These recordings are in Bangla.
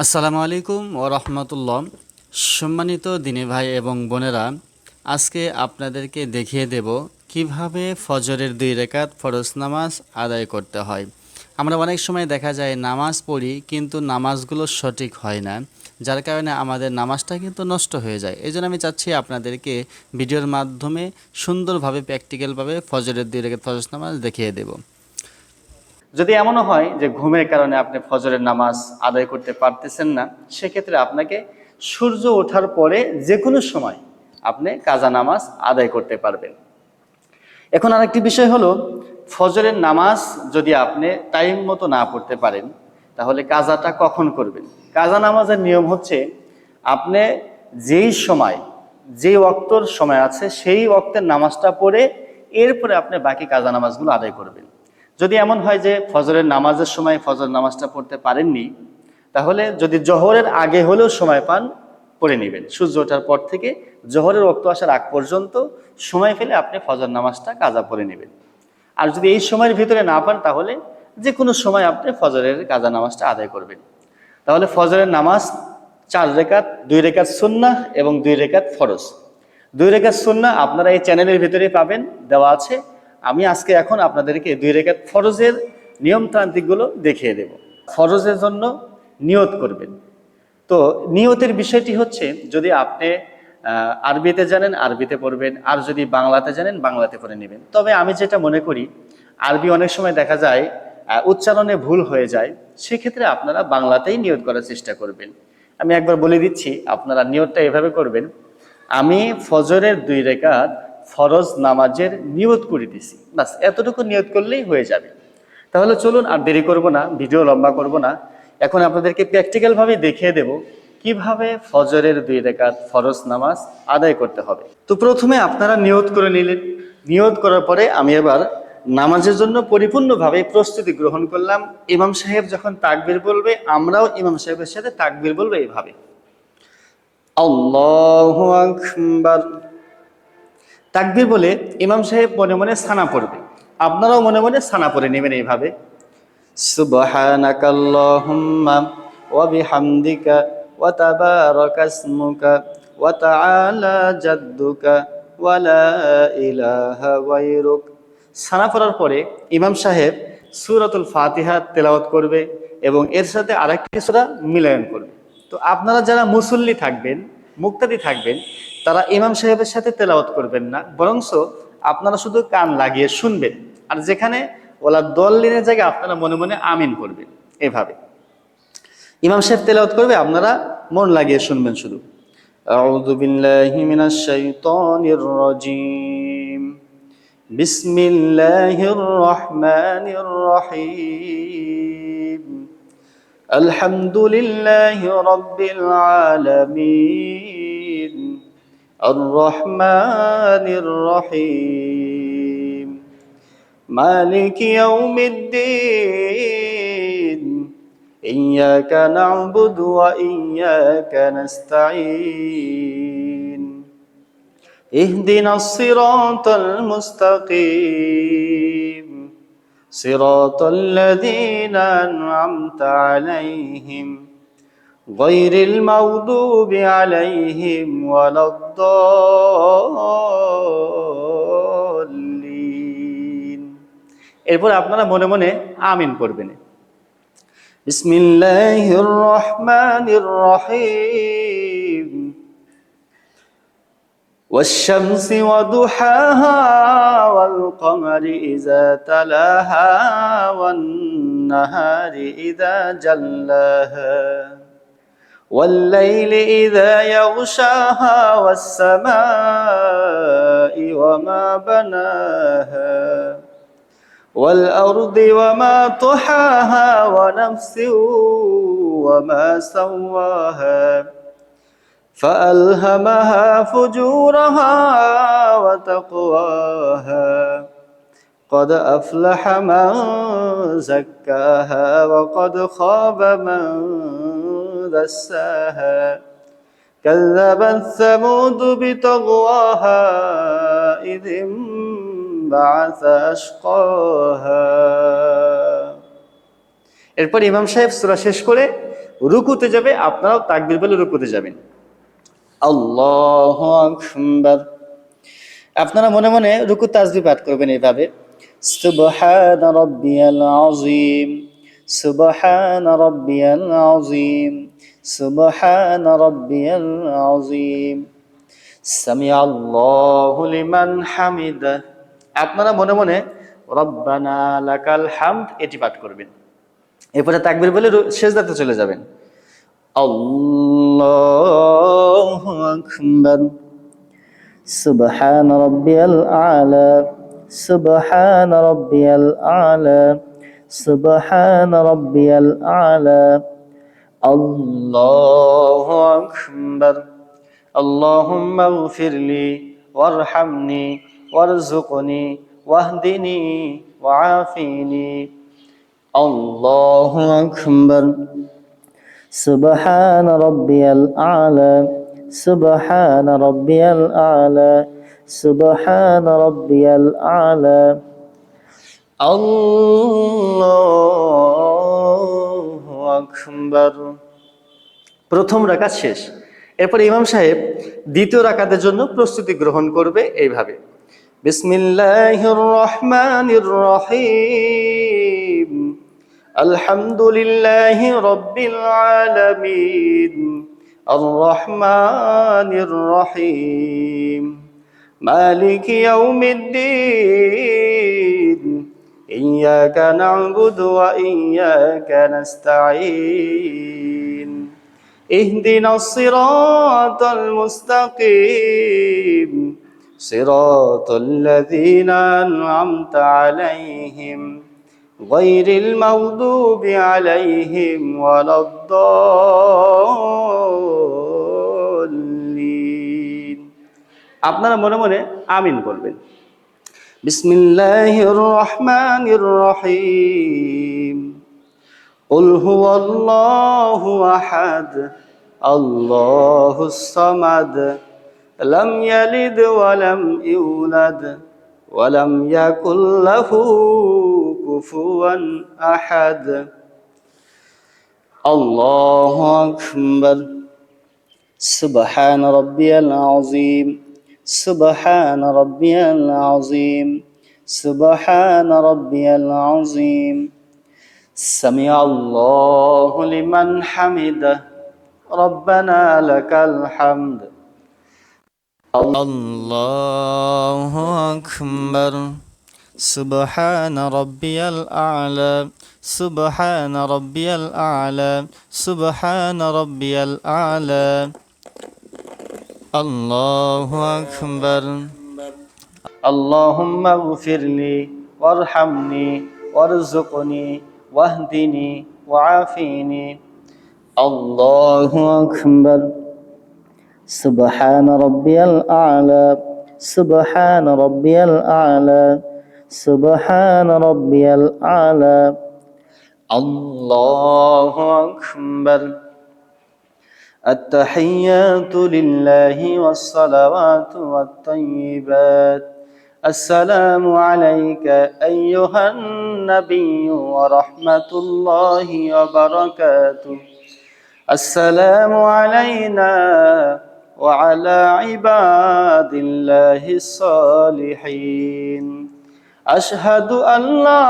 আসসালামু আলাইকুম ও রহমতুল্লাহ। সম্মানিত দিনী ভাই এবং বোনেরা, আজকে আপনাদেরকে দেখিয়ে দেব কিভাবে ফজরের 2 রাকাত ফরজ নামাজ আদায় করতে হয়। আমরা অনেক সময় দেখা যায় নামাজ পড়ি কিন্তু নামাজগুলো সঠিক হয় না, যার কারণে আমাদের নামাজটা কিন্তু নষ্ট হয়ে যায়। এই জন্য আমি চাচ্ছি আপনাদেরকে ভিডিওর মাধ্যমে সুন্দরভাবে প্র্যাকটিক্যালভাবে ফজরের 2 রাকাত ফরজ নামাজ দেখিয়ে দেব। যদি এমনও হয় যে ঘুমের কারণে আপনি ফজরের নামাজ আদায় করতে পারতেছেন না, সেক্ষেত্রে আপনাকে সূর্য ওঠার পরে যে কোনো সময় আপনি কাজা নামাজ আদায় করতে পারবেন। এখন আরেকটি বিষয় হলো, ফজরের নামাজ যদি আপনি টাইম মতো না পড়তে পারেন, তাহলে কাজাটা কখন করবেন? কাজা নামাজের নিয়ম হচ্ছে, আপনি যেই সময়, যেই ওয়াক্তর সময় আছে সেই ওয়াক্তের নামাজটা পড়ে এরপরে আপনি বাকি কাজা নামাজগুলো আদায় করবেন। যদি এমন হয় যে ফজরের নামাজের সময় ফজর নামাজটা পড়তে পারেননি, তাহলে যদি জোহরের আগে হলেও সময় পান পড়ে নেবেন। সূর্য ওঠার পর থেকে জোহরের ওয়াক্ত আসার আগ পর্যন্ত সময় ফেলে আপনি ফজর নামাজটা কাজা পড়ে নেবেন। আর যদি এই সময়ের ভিতরে না পান, তাহলে যে কোনো সময় আপনি ফজরের কাজা নামাজটা আদায় করবেন। তাহলে ফজরের নামাজ 4 রাকাত, 2 রাকাত সুন্নাহ এবং 2 রাকাত ফরজ। 2 রাকাত সুন্নাহ আপনারা এই চ্যানেলের ভিতরে পাবেন, দেওয়া আছে। আমি আজকে এখন আপনাদেরকে 2 রাকাত ফরজের নিয়মতান্ত্রিকগুলো দেখিয়ে দেব। ফরজের জন্য নিয়ত করবেন। তো নিয়তের বিষয়টি হচ্ছে, যদি আপনি আরবিতে জানেন আরবিতে পড়বেন, আর যদি বাংলাতে জানেন বাংলাতে পড়ে নেবেন। তবে আমি যেটা মনে করি, আরবি অনেক সময় দেখা যায় উচ্চারণে ভুল হয়ে যায়, সেক্ষেত্রে আপনারা বাংলাতেই নিয়ত করার চেষ্টা করবেন। আমি একবার বলে দিচ্ছি, আপনারা নিয়তটা এভাবে করবেন: আমি ফজরের 2 রাকাত ফরজ নামাজের নিয়ত করে দিছি, বাস এতটুকু নিয়ত করলেই হয়ে যাবে। তাহলে চলুন আর দেরি করব না, ভিডিও লম্বা করব না, এখন আপনাদেরকে প্র্যাকটিক্যাল ভাবে দেখিয়ে দেব কিভাবে ফজরের 2 রাকাত ফরজ নামাজ আদায় করতে হবে। তো প্রথমে আপনারা নিয়ত করে নিলেন। নিয়ত করার পরে আমি এবার নামাজের জন্য পরিপূর্ণভাবে প্রস্তুতি গ্রহণ করলাম। ইমাম সাহেব যখন তাকবীর বলবে, আমরাও ইমাম সাহেবের সাথে তাকবীর বলবো এইভাবে: আল্লাহু আকবার। তাকবীর বলে ইমাম সাহেব মনে মনে সানা পড়বে, আপনারাও মনে মনে সানা পড়ে নেবেন এইভাবে: সুবহানাকাল্লাহুম্মা ওয়া বিহামদিকা ওয়া তাবারাকা ইসমুকা ওয়া তাআলা জাদ্দুকা ওয়া লা ইলাহা গায়রুক। সানা পড়ার পরে ইমাম সাহেব সূরাতুল ফাতিহা তেলাওয়াত করবে এবং এর সাথে আরেকটি সূরা মিলান করবে। তো আপনারা যারা মুসল্লি থাকবেন, মুক্তাদি থাকবেন, তারা ইমাম সাহেবের সাথে তেলাওয়াত করবেন না, বরংস আপনারা শুধু কান লাগিয়ে শুনবেন। আর যেখানে ওলা দল্লিনের জায়গায় আপনারা মনে মনে আমিন করবেন। এভাবে ইমাম সাহেব তেলাওয়াত করবে, আপনারা মন লাগিয়ে শুনবেন শুধু। আউযু বিল্লাহি মিনাশ শাইতানির রাজীম, বিসমিল্লাহির রহমানির রহিম, আলহামদুলিল্লাহি রাব্বিল আলামিন, আর রহমানির রহিম, মালিক ইয়াউমিদ্দিন, ইয়্যাকা না'বুদু ওয়া ইয়্যাকা নাস্তাঈন, ইহদিনাস সিরাতাল মুস্তাকিম, সিরাতাল লাযীনা আন'আমতা আলাইহিম গায়রিল মাগদুবি আলাইহিম ওয়ালাদ-দাল্লিন। এরপর আপনারা মনে মনে আমিন পড়বেন। বিসমিল্লাহির রহমানির রহিম, والشمس وضحاها والقمر إذا تلاها والنهار إذا جلاها والليل إذا يغشاها والسماء وما بناها والأرض وما طحاها ونفس وما سواها فألهمها فجورها وتقواها قد أفلح من زكاها وقد خاب من دساها كذبت ثمود بطغواها إذ انبعث أشقاها। এরপর ইমাম সাহেব সূরা শেষ করে রুকুতে যাবে, আপনারাও তাকবীর বলে রুকুতে যাবেন। আল্লাহু আকবার। আপনারা মনে মনে রুকু তাসবিহ পাঠ করবেন এইভাবে, সুবহানা রাব্বিয়াল আযীম, সুবহানা রাব্বিয়াল আযীম, সুবহানা রাব্বিয়াল আযীম, সামিআল্লাহু লিমান হামিদা। আপনারা মনে মনে রব্বানা লাকাল হামদ এটি পাঠ করবেন। এরপরে তাকবীর বলে সেজদাতে চলে যাবেন। আল্লাহু আকবার। সুবহান রাব্বিয়াল আলা, সুবহান রাব্বিয়াল আলা, সুবহান রাব্বিয়াল আলা। আল্লাহু আকবার। আল্লাহুম্মা গফিরলি ওয়ারহামনি ওয়ারযুকনি ওয়াহদিনি ওয়াআফিনি। আল্লাহু আকবার। সুবহান রাব্বিয়াল আলা, সুবহান রাব্বিয়াল আলা, সুবহান রাব্বিয়াল আলা। আল্লাহু আকবার। প্রথম রাকাত শেষ। এরপর ইমাম সাহেব দ্বিতীয় রাকাতের জন্য প্রস্তুতি গ্রহণ করবে এইভাবে, বিসমিল্লাহির রহমানির রহিম, আলহামদুলিল্লাহি রাব্বিল আলামিন, আর রহমানির রহিম, মালিকি ইয়াউমিদ্দিন, ইয়াকা না'বুদু ওয়া ইয়াকা নাস্তাঈন, ইহদিনাস সিরাতাল মুস্তাকিম, সিরাতাল লাযীনা আন'আমতা আলাইহিম গায়রিল মাগদুবি আলাইহিম ওয়ালাদ-দাল্লিন। আপনারা মনে মনে আমিন বলবেন। বিসমিল্লাহির রহমানির রহিম, কুল হুয়াল্লাহু আহাদ, আল্লাহুস সামাদ, লাম ইয়ালিদ ওয়া লাম ইউলাদ ওয়া লাম ইয়াকুল লাহু কুফুয়ান আহাদ। আল্লাহু আকবার। সুবহান রাব্বিয়াল আযীম, সুবহান রাব্বিয়াল আযীম, সুবহান রাব্বিয়াল আযীম, সামিআল্লাহু লিমান হামিদা, রব্বানা লাকাল হামদ। আল্লাহু আকবার। সুবহান রাব্বিয়াল আ'লা, সুবহান রাব্বিয়াল আ'লা, সুবহান রাব্বিয়াল আ'লা। আল্লাহু আকবার। আল্লাহুম্মা গফিরলি ওয়ারহামনি ওয়ারযুকনি ওয়াহদিনি ওয়াআফিনি। আল্লাহু আকবার। সুবহান রাব্বিয়াল আ'লা, সুবহান রাব্বিয়াল আ'লা, সুবহান রাব্বিয়াল আ'লা। আল্লাহু আকবার। আত-তাহিয়াতু লিল্লাহি ওয়াস-সালাওয়াতু ওয়াত-তাইয়্যিবাত। আসসালামু আলাইকা আইয়ুহান নাবিয়্যু ওয়া রাহমাতুল্লাহি ওয়া বারাকাতুহু। আসসালামু আলাইনা ওয়া আলা ইবাদিল্লাহিস সালিহিন। আশহাদু আল্লা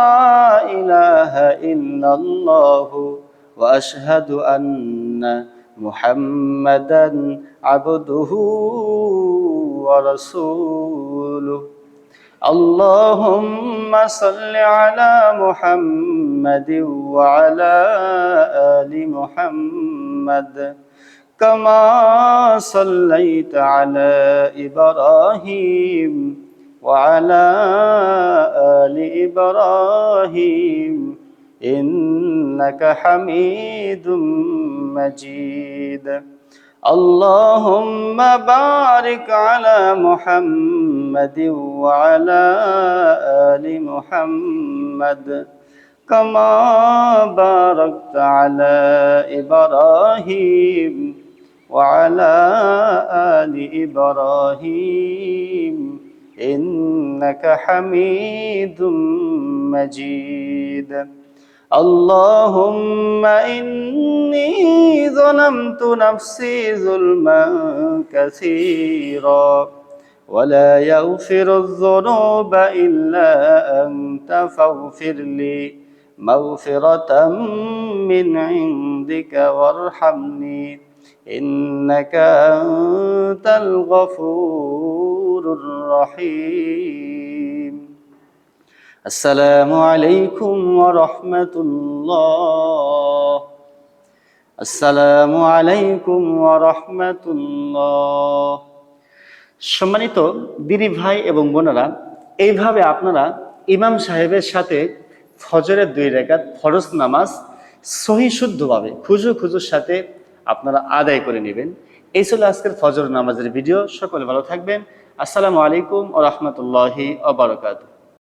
ইলাহা ইল্লাল্লাহু ওয়া আশহাদু আন্না মুহাম্মাদান আবদুহু ওয়া রাসূলুহু। আল্লাহুম্মা সাল্লি আলা মুহাম্মাদিন ওয়া আলা আলি মুহাম্মাদ, কামা সাল্লাইতা আলা ইব্রাহিম ওয়া আলা আলি ইব্রাহিম ইন্নাকা হামিদুম মাজিদ। اللهم بارك على محمد وعلى آل محمد كما باركت على إبراهيم وعلى آل إبراهيم إنك حميد مجيد. اللهم إني ظلمت نفسي ظلما كثيرا ولا يغفر الذنوب إلا أنت فاغفر لي مغفرة من عندك وارحمني إنك أنت الغفور الرحيم আসসালামু আলাইকুম ওয়া রাহমাতুল্লাহ। আসসালামু আলাইকুম ওয়া রাহমাতুল্লাহ। সম্মানিত দিনী ভাই এবং বোনেরা, এইভাবে আপনারা ইমাম সাহেবের সাথে ফজরের 2 রাকাত ফরজ নামাজ সহি শুদ্ধভাবে খুজুর সাথে আপনারা আদায় করে নেবেন। এই ছিল আজকের ফজর নামাজের ভিডিও। সকলে ভালো থাকবেন। আসসালামু আলাইকুম ওয়া রাহমাতুল্লাহি ওয়া বারাকাতুহু।